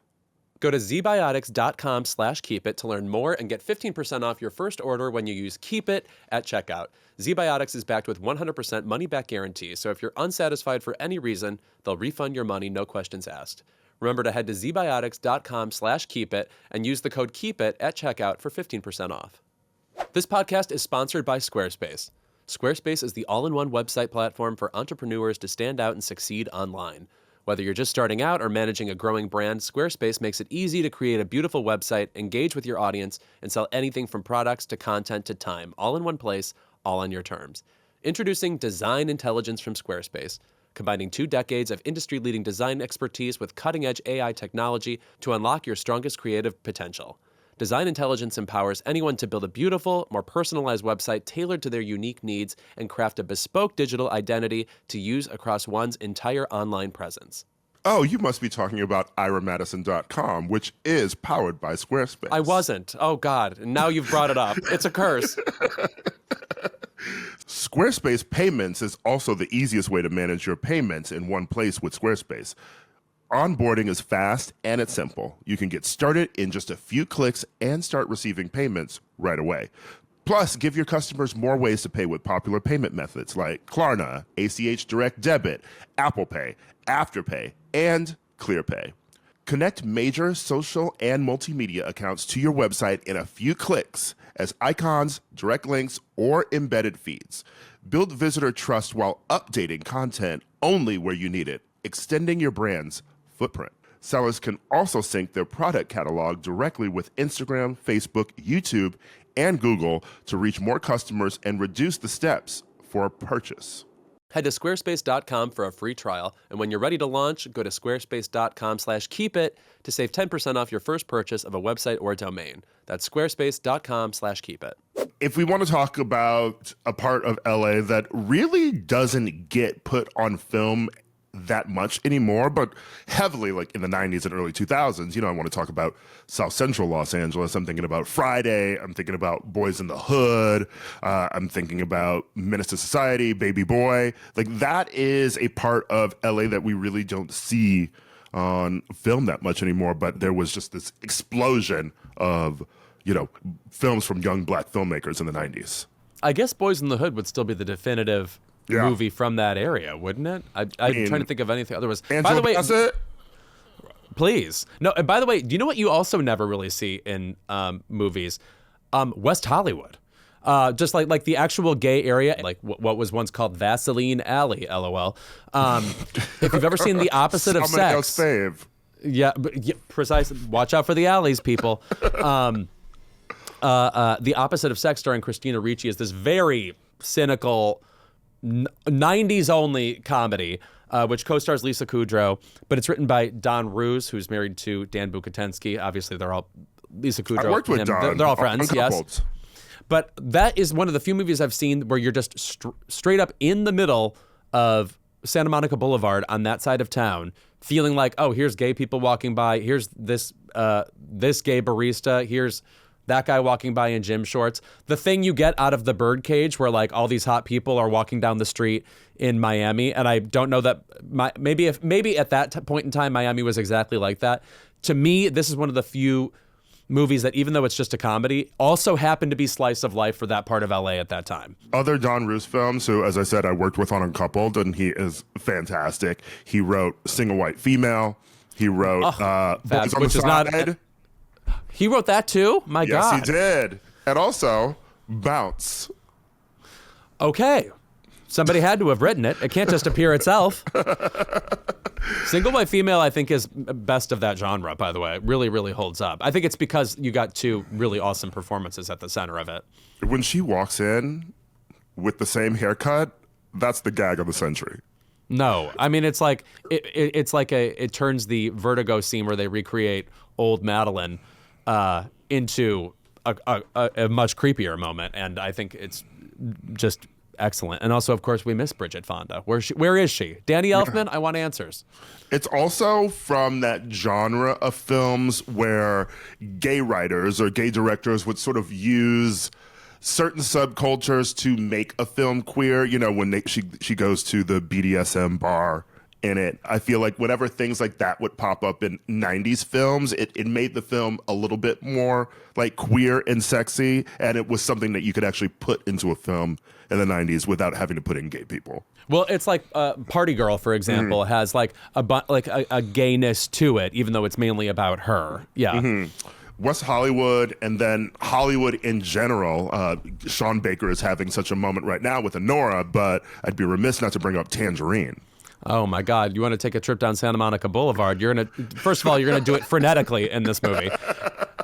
Go to zbiotics.com/keepit to learn more and get 15% off your first order when you use Keep It at checkout. ZBiotics is backed with 100% money-back guarantee, so if you're unsatisfied for any reason, they'll refund your money, no questions asked. Remember to head to zbiotics.com/keepit and use the code KEEPIT at checkout for 15% off. This podcast is sponsored by Squarespace. Squarespace is the all-in-one website platform for entrepreneurs to stand out and succeed online. Whether you're just starting out or managing a growing brand, Squarespace makes it easy to create a beautiful website, engage with your audience, and sell anything from products to content to time, all in one place, all on your terms. Introducing Design Intelligence from Squarespace, combining 2 decades of industry-leading design expertise with cutting-edge AI technology to unlock your strongest creative potential. Design Intelligence empowers anyone to build a beautiful, more personalized website tailored to their unique needs and craft a bespoke digital identity to use across one's entire online presence. Oh, you must be talking about iramadison.com, which is powered by Squarespace. I wasn't. Oh, God. Now you've brought it up. It's a curse. Squarespace Payments is also the easiest way to manage your payments in one place with Squarespace. Onboarding is fast and it's simple. You can get started in just a few clicks and start receiving payments right away. Plus, give your customers more ways to pay with popular payment methods like Klarna, ACH Direct Debit, Apple Pay, Afterpay, and ClearPay. Connect major social and multimedia accounts to your website in a few clicks as icons, direct links, or embedded feeds. Build visitor trust while updating content only where you need it, extending your brand's footprint. Sellers can also sync their product catalog directly with Instagram, Facebook, YouTube, and Google to reach more customers and reduce the steps for a purchase. Head to squarespace.com for a free trial, and when you're ready to launch, go to squarespace.com/keepit to save 10% off your first purchase of a website or domain. That's squarespace.com/keepit. If we want to talk about a part of LA that really doesn't get put on film that much anymore, but heavily like in the 90s and early 2000s, I want to talk about South Central Los Angeles. I'm thinking about Friday. I'm thinking about Boys in the Hood. I'm thinking about Menace to Society, Baby Boy. Like that is a part of LA that we really don't see on film that much anymore, but there was just this explosion of, films from young black filmmakers in the 90s. I guess Boys in the Hood would still be the definitive movie from that area, wouldn't it? I'm trying to think of anything otherwise. By the way, please. No, and by the way, do you know what you also never really see in movies? West Hollywood. Just like the actual gay area, like what was once called Vaseline Alley, LOL. If you've ever seen The Opposite of Sex. Yeah, precisely. Watch out for the alleys, people. The Opposite of Sex, starring Christina Ricci, is this very cynical 90s only comedy, which co-stars Lisa Kudrow, but it's written by Don Roos, who's married to Dan Buchatensky. Obviously, they're all Lisa Kudrow. I worked with Don. They're all friends, yes. But that is one of the few movies I've seen where you're just straight up in the middle of Santa Monica Boulevard on that side of town, feeling like, oh, here's gay people walking by, here's this gay barista, here's that guy walking by in gym shorts. The thing you get out of the birdcage where like all these hot people are walking down the street in Miami, and I don't know that maybe at that point in time Miami was exactly like that. To me, this is one of the few movies that, even though it's just a comedy, also happened to be slice of life for that part of LA at that time. Other Don Roos films, who, as I said, I worked with on Uncoupled, and he is fantastic. He wrote Single White Female. He wrote Boys on the Side. He wrote that too? My God. Yes, he did. And also Bounce. Okay. Somebody had to have written it. It can't just appear itself. Single White Female, I think, is best of that genre, by the way. It really, really holds up. I think it's because you got two really awesome performances at the center of it. When she walks in with the same haircut, that's the gag of the century. No, I mean, it's like it turns the Vertigo scene where they recreate old Madeline into a much creepier moment, and I think it's just excellent. And also, of course, we miss Bridget Fonda. Where is she? Danny Elfman? I want answers. It's also from that genre of films where gay writers or gay directors would sort of use certain subcultures to make a film queer. You know, when she goes to the BDSM bar in it, I feel like whenever things like that would pop up in 90s films, it made the film a little bit more like queer and sexy, and it was something that you could actually put into a film in the 90s without having to put in gay people. Well, it's like Party Girl, for example, has like a gayness to it, even though it's mainly about her. Yeah. Mm-hmm. West Hollywood, and then Hollywood in general. Sean Baker is having such a moment right now with Honora, but I'd be remiss not to bring up Tangerine. Oh my God! You want to take a trip down Santa Monica Boulevard? First of all, you're gonna do it frenetically in this movie,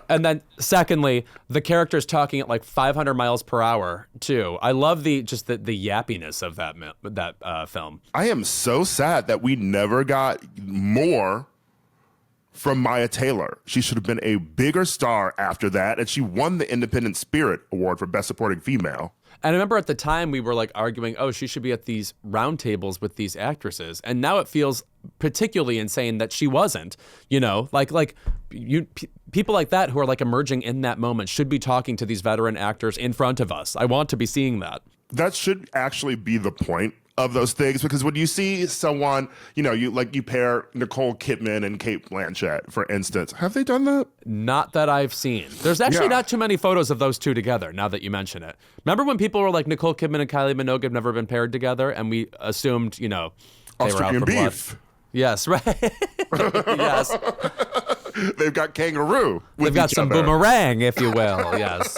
and then secondly, the character's talking at like 500 miles per hour too. I love the yappiness of that film. I am so sad that we never got more from Maya Taylor. She should have been a bigger star after that, and she won the Independent Spirit Award for Best Supporting Female. And I remember at the time we were like arguing, oh, she should be at these roundtables with these actresses. And now it feels particularly insane that she wasn't. You know, people like that who are like emerging in that moment should be talking to these veteran actors in front of us. I want to be seeing that. That should actually be the point of those things, because when you see someone, you know, you pair Nicole Kidman and Cate Blanchett, for instance. Have they done that? Not that I've seen. There's actually not too many photos of those two together, now that you mention it. Remember when people were like, Nicole Kidman and Kylie Minogue have never been paired together, and we assumed, you know, they Austrian were out for beef. blood. Yes, right. Yes. They've got kangaroo. They've got some boomerang, if you will. Yes.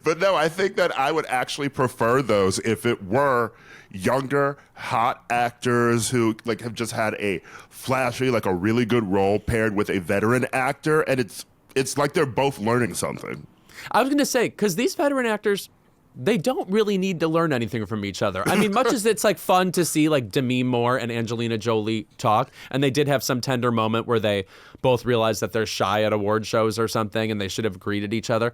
But no, I think that I would actually prefer those if it were younger, hot actors who like have just had a flashy, like a really good role paired with a veteran actor, and it's like they're both learning something. I was going to say, because these veteran actors, they don't really need to learn anything from each other. I mean, much as it's like fun to see like Demi Moore and Angelina Jolie talk, and they did have some tender moment where they both realized that they're shy at award shows or something and they should have greeted each other.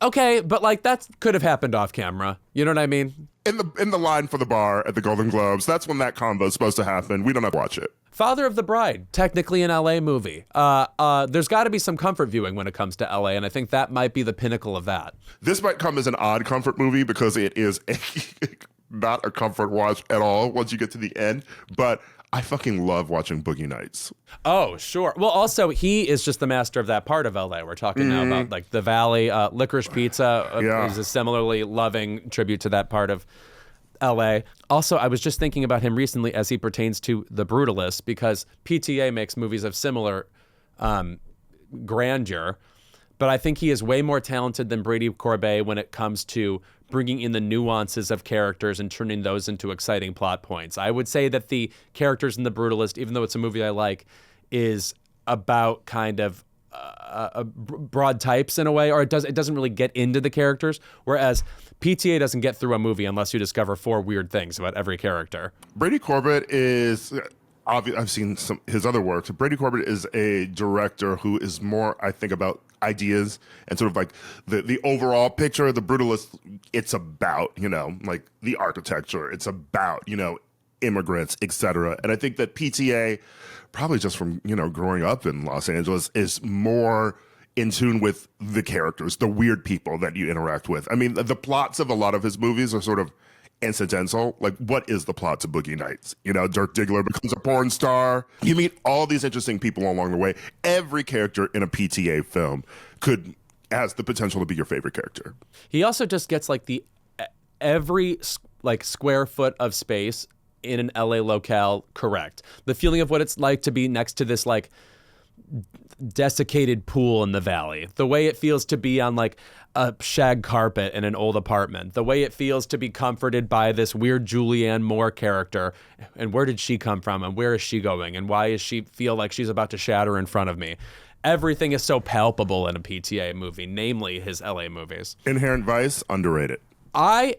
Okay, but like that could have happened off camera. You know what I mean? In the line for the bar at the Golden Globes, that's when that combo is supposed to happen. We don't have to watch it. Father of the Bride, technically an LA movie. There's got to be some comfort viewing when it comes to LA, and I think that might be the pinnacle of that. This might come as an odd comfort movie because it is not a comfort watch at all once you get to the end, but I fucking love watching Boogie Nights. Oh, sure. Well, also, he is just the master of that part of LA. We're talking now about like the Valley. Licorice Pizza is a similarly loving tribute to that part of LA. Also, I was just thinking about him recently as he pertains to The Brutalist, because PTA makes movies of similar grandeur, but I think he is way more talented than Brady Corbet when it comes to bringing in the nuances of characters and turning those into exciting plot points. I would say that the characters in The Brutalist, even though it's a movie I like, is about kind of broad types in a way, or it doesn't really get into the characters, whereas PTA doesn't get through a movie unless you discover 4 weird things about every character. Brady Corbet is... I've seen his other works. Brady Corbet is a director who is more, I think, about ideas and sort of like the overall picture. The Brutalist, it's about, you know, like the architecture. It's about, you know, immigrants, etc. And I think that PTA, probably just from, growing up in Los Angeles, is more in tune with the characters, the weird people that you interact with. I mean, the plots of a lot of his movies are sort of incidental. Like, what is the plot to Boogie Nights? Dirk Diggler becomes a porn star. You meet all these interesting people along the way. Every character in a PTA film has the potential to be your favorite character. He also just gets like every square foot of space in an LA locale correct. The feeling of what it's like to be next to this like desiccated pool in the valley, the way it feels to be on like a shag carpet in an old apartment, the way it feels to be comforted by this weird Julianne Moore character, and where did she come from, and where is she going, and why does she feel like she's about to shatter in front of me? Everything is so palpable in a PTA movie, namely his LA movies. Inherent Vice, underrated. I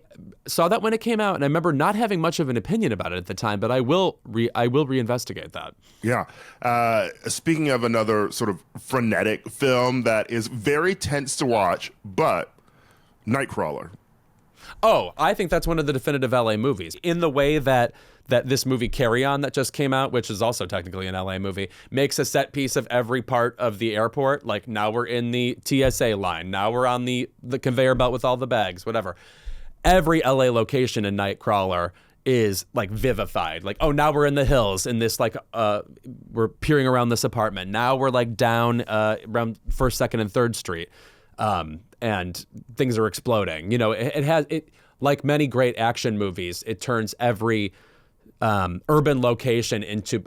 saw that when it came out, and I remember not having much of an opinion about it at the time, but I will reinvestigate that. Yeah. Speaking of another sort of frenetic film that is very tense to watch, but Nightcrawler. Oh, I think that's one of the definitive LA movies. In the way that this movie Carry On that just came out, which is also technically an LA movie, makes a set piece of every part of the airport. Like, now we're in the TSA line. Now we're on the conveyor belt with all the bags, whatever. Every LA location in Nightcrawler is like vivified. Like, oh, now we're in the hills in this like we're peering around this apartment. Now we're like down around 1st, 2nd, and 3rd Street. And things are exploding. It has like many great action movies, it turns every urban location into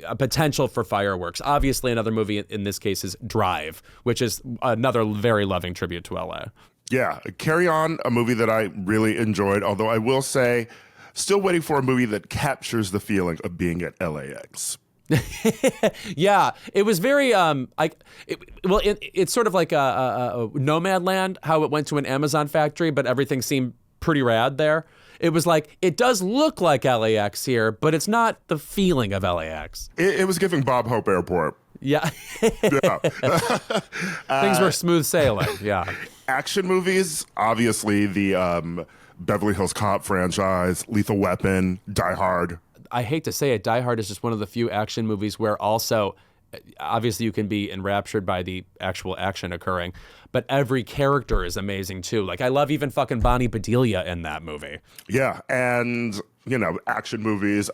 a potential for fireworks. Obviously, another movie in this case is Drive, which is another very loving tribute to LA. Yeah, Carry On, a movie that I really enjoyed, although I will say, still waiting for a movie that captures the feeling of being at LAX. Yeah, it was very it's sort of like a Nomadland, how it went to an Amazon factory, but everything seemed pretty rad there. It was like, it does look like LAX here, but it's not the feeling of LAX. It was giving Bob Hope Airport. Yeah. Yeah. Things were smooth sailing. Yeah. Action movies, obviously the Beverly Hills Cop franchise, Lethal Weapon, Die Hard. I hate to say it, Die Hard is just one of the few action movies where also, obviously you can be enraptured by the actual action occurring, but every character is amazing too. Like, I love even fucking Bonnie Bedelia in that movie. Yeah, and, action movies.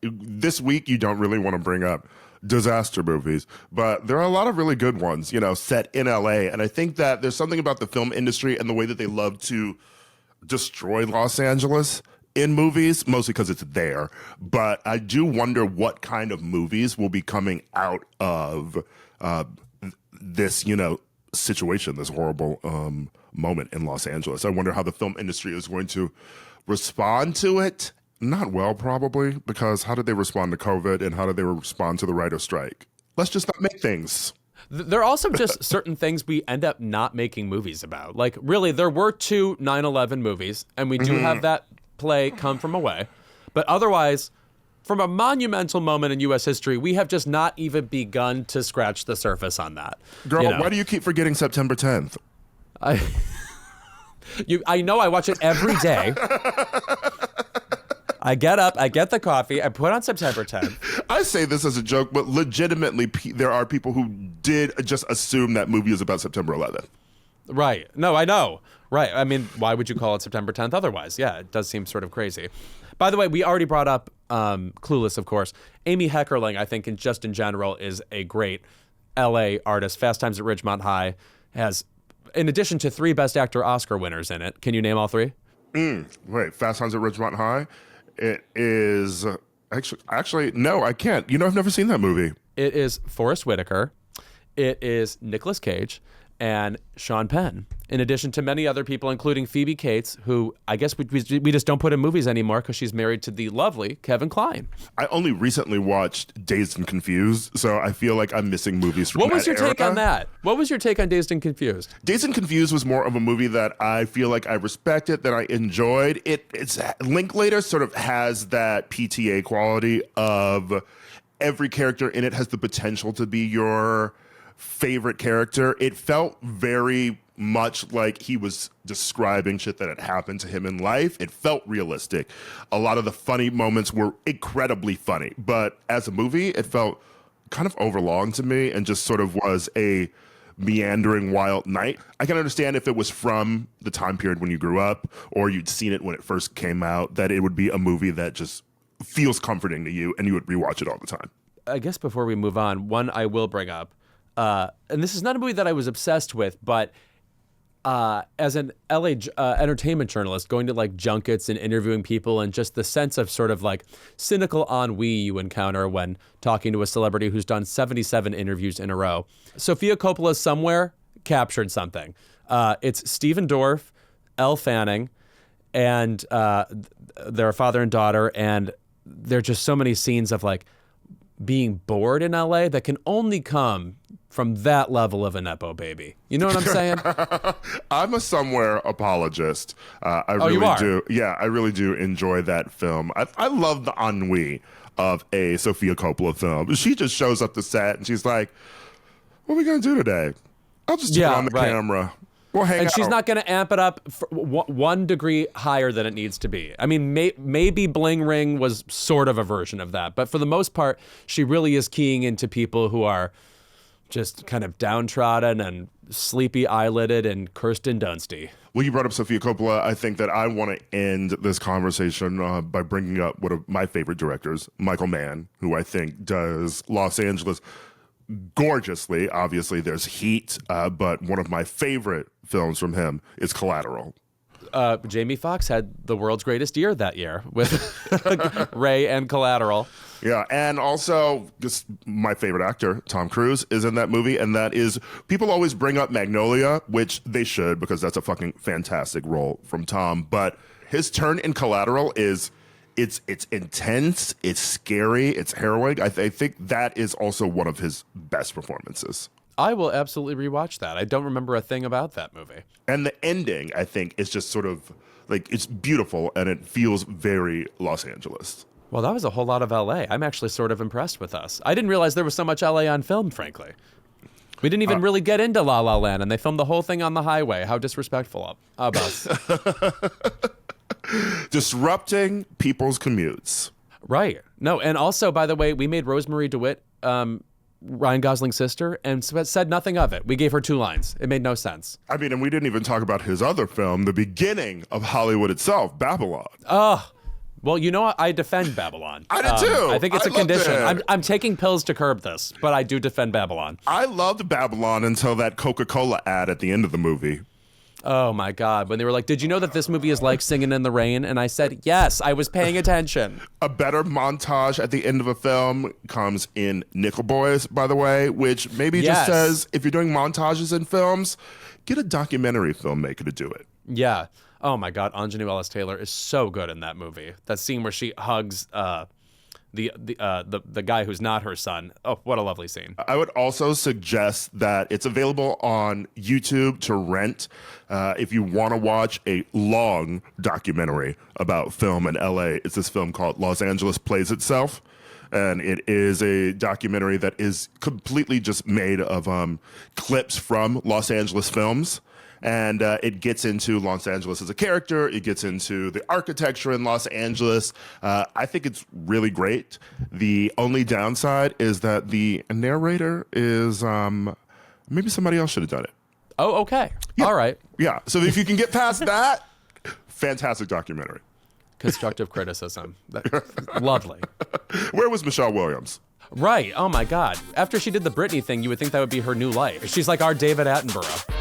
This week you don't really want to bring up disaster movies, but there are a lot of really good ones, set in LA. And I think that there's something about the film industry and the way that they love to destroy Los Angeles in movies, mostly because it's there. But I do wonder what kind of movies will be coming out of this, situation, this horrible moment in Los Angeles. I wonder how the film industry is going to respond to it. Not well, probably, because how did they respond to COVID and how did they respond to the writer's strike? Let's just not make things. There are also just certain things we end up not making movies about. Like, really, there were 2 9/11 movies, and we do have that play Come From Away. But otherwise, from a monumental moment in U.S. history, we have just not even begun to scratch the surface on that. Girl, why do you keep forgetting September 10th? I know I watch it every day. I get up, I get the coffee, I put on September 10th. I say this as a joke, but legitimately, there are people who did just assume that movie is about September 11th. Right. No, I know. Right. I mean, why would you call it September 10th otherwise? Yeah, it does seem sort of crazy. By the way, we already brought up Clueless, of course. Amy Heckerling, I think, in general, is a great LA artist. Fast Times at Ridgemont High has, in addition to 3 Best Actor Oscar winners in it. Can you name all 3? Wait, Fast Times at Ridgemont High? It is actually no, I can't. I've never seen that movie. It is Forrest Whitaker. It is Nicolas Cage and Sean Penn, in addition to many other people, including Phoebe Cates, who I guess we just don't put in movies anymore because she's married to the lovely Kevin Kline. I only recently watched Dazed and Confused, so I feel like I'm missing movies from that era. What was your take on that? What was your take on Dazed and Confused? Dazed and Confused was more of a movie that I feel like I respected, that I enjoyed. It's Linklater sort of has that PTA quality of every character in it has the potential to be your favorite character. It felt very much like he was describing shit that had happened to him in life. It felt realistic. A lot of the funny moments were incredibly funny, but as a movie, it felt kind of overlong to me and just sort of was a meandering wild night. I can understand if it was from the time period when you grew up or you'd seen it when it first came out, that it would be a movie that just feels comforting to you and you would rewatch it all the time. I guess before we move on, one I will bring up, and this is not a movie that I was obsessed with, but as an LA entertainment journalist, going to like junkets and interviewing people, and just the sense of sort of like cynical ennui you encounter when talking to a celebrity who's done 77 interviews in a row. Sofia Coppola's Somewhere captured something. It's Stephen Dorff, Elle Fanning, and they're a father and daughter, and there are just so many scenes of like being bored in LA that can only come from that level of a Nepo baby. You know what I'm saying? I'm a Somewhere apologist. I you really are? do. Yeah, I really do enjoy that film. I love the ennui of a Sofia Coppola film. She just shows up to set and she's like, what are we going to do today? I'll just turn on the camera. We'll hang out. And she's not going to amp it up for 1 degree higher than it needs to be. I mean, maybe Bling Ring was sort of a version of that. But for the most part, she really is keying into people who are just kind of downtrodden and sleepy eyelidded and Kirsten Dunst-y. Well, you brought up Sofia Coppola. I think that I want to end this conversation by bringing up one of my favorite directors, Michael Mann, who I think does Los Angeles gorgeously. Obviously, there's Heat, but one of my favorite films from him is Collateral. Jamie Foxx had the world's greatest year that year with Ray and Collateral. Yeah, and also just my favorite actor, Tom Cruise, is in that movie, and that is, people always bring up Magnolia, which they should, because that's a fucking fantastic role from Tom, but his turn in Collateral is, it's intense, it's scary, it's harrowing. I think that is also one of his best performances. I will absolutely rewatch that. I don't remember a thing about that movie. And the ending, I think, is just sort of, like, it's beautiful, and it feels very Los Angeles. Well, that was a whole lot of LA. I'm actually sort of impressed with us. I didn't realize there was so much LA on film, frankly. We didn't even really get into La La Land, and they filmed the whole thing on the highway. How disrespectful of us. Disrupting people's commutes. Right. No, and also, by the way, we made Rosemary DeWitt Ryan Gosling's sister and said nothing of it. We gave her 2 lines. It made no sense. I mean, and we didn't even talk about his other film, the beginning of Hollywood itself, Babylon. Well, you know what? I defend Babylon. I do too. I think it's a loved condition. it. I'm taking pills to curb this, but I do defend Babylon. I loved Babylon until that Coca-Cola ad at the end of the movie. Oh my God. When they were like, did you know that this movie is like Singing in the Rain? And I said, yes, I was paying attention. A better montage at the end of a film comes in Nickel Boys, by the way, which maybe just says, if you're doing montages in films, get a documentary filmmaker to do it. Yeah. Oh my God, Anjanou Ellis-Taylor is so good in that movie. That scene where she hugs the guy who's not her son. Oh, what a lovely scene. I would also suggest that it's available on YouTube to rent if you want to watch a long documentary about film in LA. It's this film called Los Angeles Plays Itself. And it is a documentary that is completely just made of clips from Los Angeles films. And it gets into Los Angeles as a character. It gets into the architecture in Los Angeles. I think it's really great. The only downside is that the narrator is maybe somebody else should have done it. Oh, okay. Yeah. All right. Yeah. So if you can get past that, fantastic documentary. Constructive criticism. Lovely. Where was Michelle Williams? Right. Oh, my God. After she did the Britney thing, you would think that would be her new life. She's like our David Attenborough.